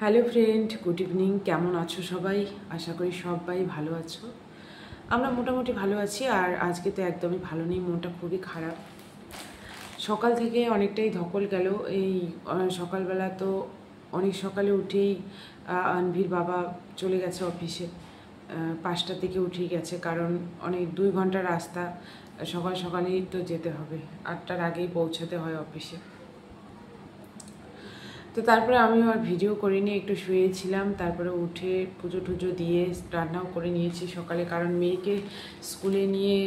Hello friend, good evening. কেমন আছো সবাই? আশা করি সবাই ভালো আছো। আমরা মোটামুটি ভালো আছি। আর আজকে তো একদমই ভালো নেই, মনটা খুবই খারাপ। সকাল থেকে অনেকটাই ধকল গেল। এই সকালবেলা তো অনেক সকালে উঠেই আনভির বাবা চলে গেছে অফিসে। 5টা থেকে উঠেই গেছে, কারণ অনেক 2 ঘন্টার রাস্তা। সকাল সকালেই তো যেতে হবে, 8টার আগেই পৌঁছাতে হয় অফিসে। তো তারপরে আমিও আর ভিডিও করিনি, একটু শুয়েছিলাম। তারপরে উঠে পুজো টুজো দিয়ে রান্নাও করে নিয়েছি সকালে, কারণ মেয়েকে স্কুলে নিয়ে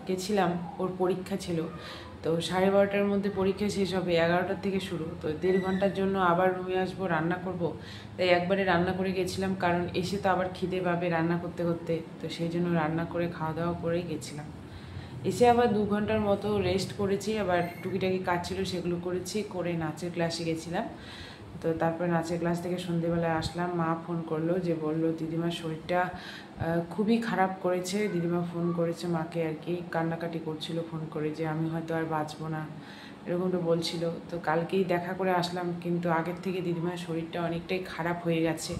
গেছিলাম। ওর পরীক্ষা ছিল, তো 12:30টার মধ্যে পরীক্ষা শেষ হবে, 11টার থেকে শুরু। তো 1.5 ঘন্টার জন্য আবার রুমে আসবো, রান্না করব। তাই একবারে রান্না করে গেছিলাম, কারণ এসে তো আবার খিদে পাবে রান্না করতে করতে। তো সেই জন্য রান্না করে খাওয়া দাওয়া করেই গেছিলাম। এসে আবার 2 ঘন্টার মতো রেস্ট করেছি, আবার টুকিটাকি কাজ ছিল সেগুলো করেছি, করে নাচের ক্লাসে গেছিলাম। তো তারপরে নাচের ক্লাস থেকে সন্ধেবেলায় আসলাম। মা ফোন করলো, যে বললো দিদিমার শরীরটা খুবই খারাপ করেছে। দিদিমা ফোন করেছে মাকে, আর কি কান্নাকাটি করছিল ফোন করে, যে আমি হয়তো আর বাঁচবো না, এরকমটা বলছিল। তো কালকেই দেখা করে আসলাম, কিন্তু আগের থেকে দিদিমার শরীরটা অনেকটাই খারাপ হয়ে গেছে।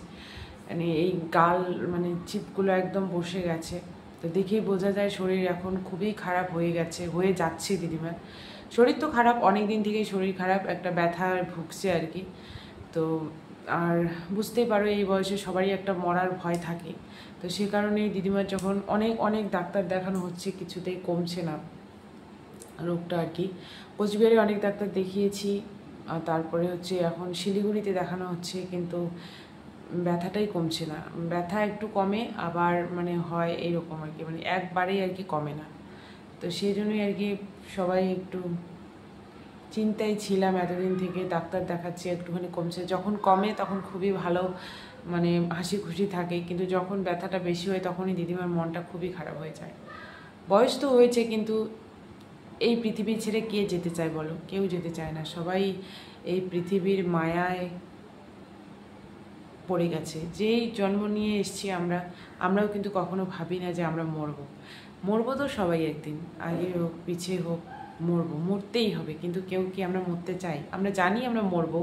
মানে এই গাল, মানে চিপগুলো একদম বসে গেছে। তো দেখেই বোঝা যায় শরীর এখন খুবই খারাপ হয়ে গেছে, হয়ে যাচ্ছে দিদিমার। শরীর তো খারাপ, অনেক দিন থেকেই শরীর খারাপ, একটা ব্যথা ভুগছে আর কি। তো আর বুঝতেই পারো, এই বয়সে সবারই একটা মরার ভয় থাকে। তো সে কারণেই দিদিমার যখন অনেক অনেক ডাক্তার দেখানো হচ্ছে, কিছুতেই কমছে না রোগটা আর কি। কোচবিহারে অনেক ডাক্তার দেখিয়েছি, তারপরে হচ্ছে এখন শিলিগুড়িতে দেখানো হচ্ছে, কিন্তু ব্যথাটাই কমছে না। ব্যথা একটু কমে, আবার মানে হয় এইরকম আর কি, মানে একবারেই আর কি কমে না। তো সেই জন্যই আর কি সবাই একটু চিন্তায় ছিলাম এতদিন থেকে। ডাক্তার দেখাচ্ছি, একটুখানি কমছে, যখন কমে তখন খুবই ভালো, মানে হাসি খুশি থাকে। কিন্তু যখন ব্যথাটা বেশি হয় তখনই দিদিমার মনটা খুবই খারাপ হয়ে যায়। বয়স তো হয়েছে, কিন্তু এই পৃথিবী ছেড়ে কে যেতে চায় বলো? কেউ যেতে চায় না। সবাই এই পৃথিবীর মায়ায় পড়ে গেছে। যেই জন্ম নিয়ে এসেছি আমরাও কিন্তু কখনো ভাবি না যে আমরা মরবো তো সবাই একদিন, আগে হোক পিছিয়ে হোক মরবো, মরতেই হবে। কিন্তু কেউ কি আমরা মরতে চাই? আমরা জানি আমরা মরবো,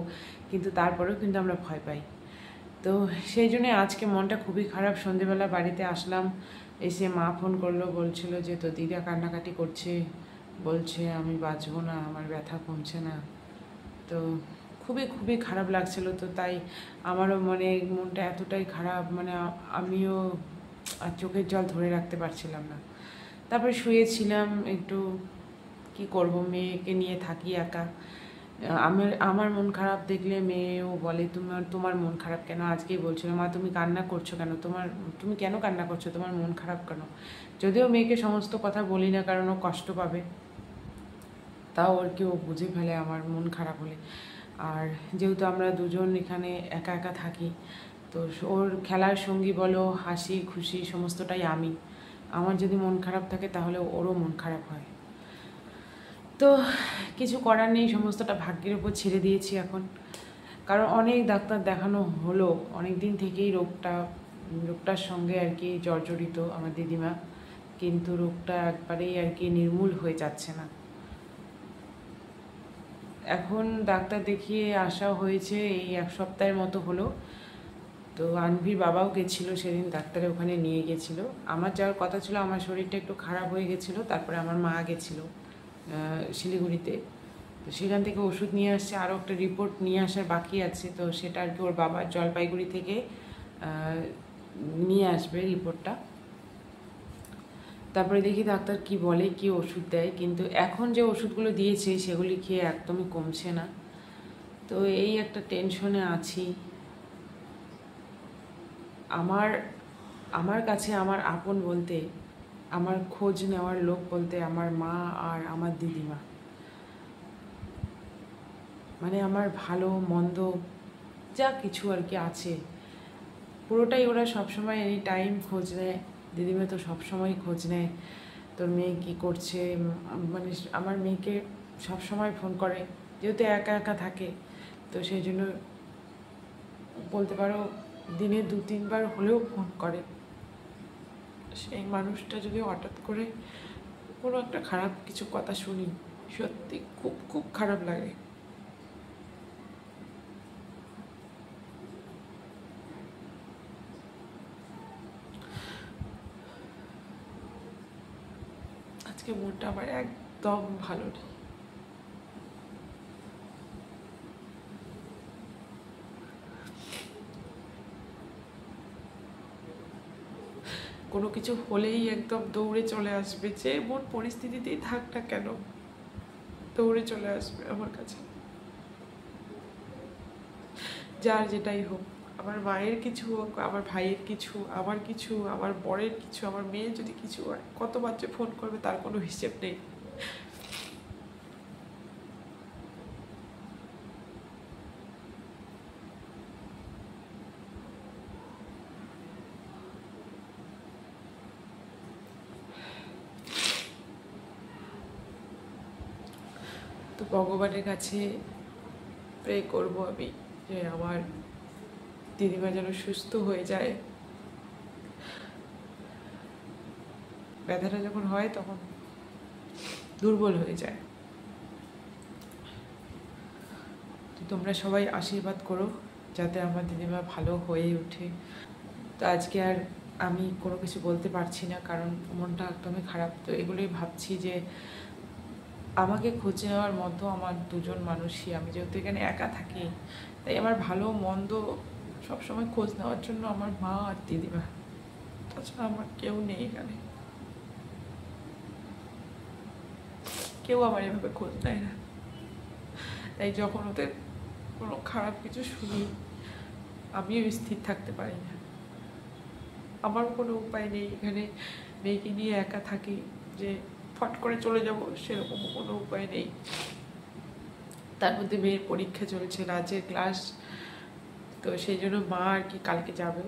কিন্তু তারপরেও কিন্তু আমরা ভয় পাই। তো সেই জন্যে আজকে মনটা খুবই খারাপ। সন্ধেবেলা বাড়িতে আসলাম, এসে মা ফোন করলো, বলছিল যে তো দিদা কান্নাকাটি করছে, বলছে আমি বাঁচবো না, আমার ব্যথা কমছে না। তো খুবই খুবই খারাপ লাগছিল। তো তাই আমারও মানে মনটা এতটাই খারাপ, মানে আমিও আর চোখের জল ধরে রাখতে পারছিলাম না। তারপরে শুয়েছিলাম একটু, কি করব, মেয়েকে নিয়ে থাকি একা। আমার মন খারাপ দেখলে মেয়েও বলে তোমার মন খারাপ কেন? আজকেই বলছিল, মা তুমি কান্না করছো কেন? তুমি কেন কান্না করছো? তোমার মন খারাপ কেন? যদিও মেয়েকে সমস্ত কথা বলি না, কারণ ও কষ্ট পাবে, তাও আর কি ও বুঝে ফেলে আমার মন খারাপ হলে। আর যেহেতু আমরা দুজন এখানে একা একা থাকি, তো ওর খেলার সঙ্গী বলো, হাসি খুশি সমস্তটাই আমি। আমার যদি মন খারাপ থাকে তাহলে ওরও মন খারাপ হয়। তো কিছু করার নেই, সমস্তটা ভাগ্যের উপর ছেড়ে দিয়েছি এখন। কারণ অনেক ডাক্তার দেখানো হলো, অনেক দিন থেকেই রোগটার সঙ্গে আর কি জর্জরিত আমার দিদিমা, কিন্তু রোগটা একবারেই আর কি নির্মূল হয়ে যাচ্ছে না। এখন ডাক্তার দেখিয়ে আসা হয়েছে, এই 1 সপ্তাহের মতো হলো। তো আনভির বাবাও গেছিলো সেদিন, ডাক্তারের ওখানে নিয়ে গেছিলো। আমার যাওয়ার কথা ছিল, আমার শরীরটা একটু খারাপ হয়ে গেছিলো। তারপরে আমার মা গেছিলো শিলিগুড়িতে। তো সেখান থেকে ওষুধ নিয়ে আসছে, আরও একটা রিপোর্ট নিয়ে আসার বাকি আছে। তো সেটা আর কি ওর বাবা জলপাইগুড়ি থেকে নিয়ে আসবে রিপোর্টটা। তারপরে দেখি ডাক্তার কি বলে, কি ওষুধ দেয়। কিন্তু এখন যে ওষুধগুলো দিয়েছে সেগুলি খেয়ে একদমই কমছে না। তো এই একটা টেনশনে আছি। আমার কাছে আমার আপন বলতে, আমার খোঁজ নেওয়ার লোক বলতে আমার মা আর আমার দিদিমা। মানে আমার ভালো মন্দ যা কিছু আর কি আছে, পুরোটাই ওরা সবসময় এনি টাইম খোঁজ নেয়। দিদিমা তো সবসময় খোঁজ নেয়, তোর মেয়ে কী করছে। মানে আমার মেয়েকে সবসময় ফোন করে, যেহেতু একা একা থাকে। তো সেই জন্য বলতে পারো দিনে 2-3 বার হলেও ফোন করে। সেই মানুষটা যদি হঠাৎ করে কোনো একটা খারাপ কিছু কথা শুনি, সত্যি খুব খুব খারাপ লাগে। আজকে মনটা আমার একদম ভালো নেই। কোনো কিছু হলেই একদম দৌড়ে চলে আসবে, যে মন পরিস্থিতিতেই থাক না কেন দৌড়ে চলে আসবে আমার কাছে, যার যেটাই হোক। আমার মায়ের কিছু হোক, আমার ভাইয়ের কিছু, আমার কিছু, আমার বরের কিছু, আমার মেয়ের যদি কিছু হয়, কতবার যে ফোন করবে তার কোনো হিসেব নেই। তো ভগবানের কাছে প্রে করব আমি যে আমার দিদিমা যেন সুস্থ হয়ে যায়। ব্যথাটা যখন হয় তখন দুর্বল হয়ে যায়। তো তোমরা সবাই আশীর্বাদ করো যাতে আমার দিদিমা ভালো হয়ে ওঠে। তো আজকে আর আমি কোনো কিছু বলতে পারছি না, কারণ মনটা একদমই খারাপ। তো এগুলোই ভাবছি যে আমাকে খোঁজ নেওয়ার মতো আমার দুজন মানুষই, আমি যেহেতু এখানে একা থাকি, তাই আমার ভালো মন্দ সবসময় খোঁজ নেওয়ার জন্য আমার মা আর দিদিমা, তাছাড়া আমার কেউ নেই এখানে। কেউ আমার এভাবে খোঁজ নেয় না। তাই যখন ওদের কোনো খারাপ কিছু শুনি, আমিও স্থির থাকতে পারি না। আমার কোনো উপায় নেই, এখানে মেয়েকে নিয়ে একা থাকি যে ফট করে চলে যাব সেরকম কোনো উপায় নেই। তার মধ্যে মেয়ের পরীক্ষা চলছে, নাচের ক্লাস, তো সেই জন্য মা আর কি কালকে যাবে।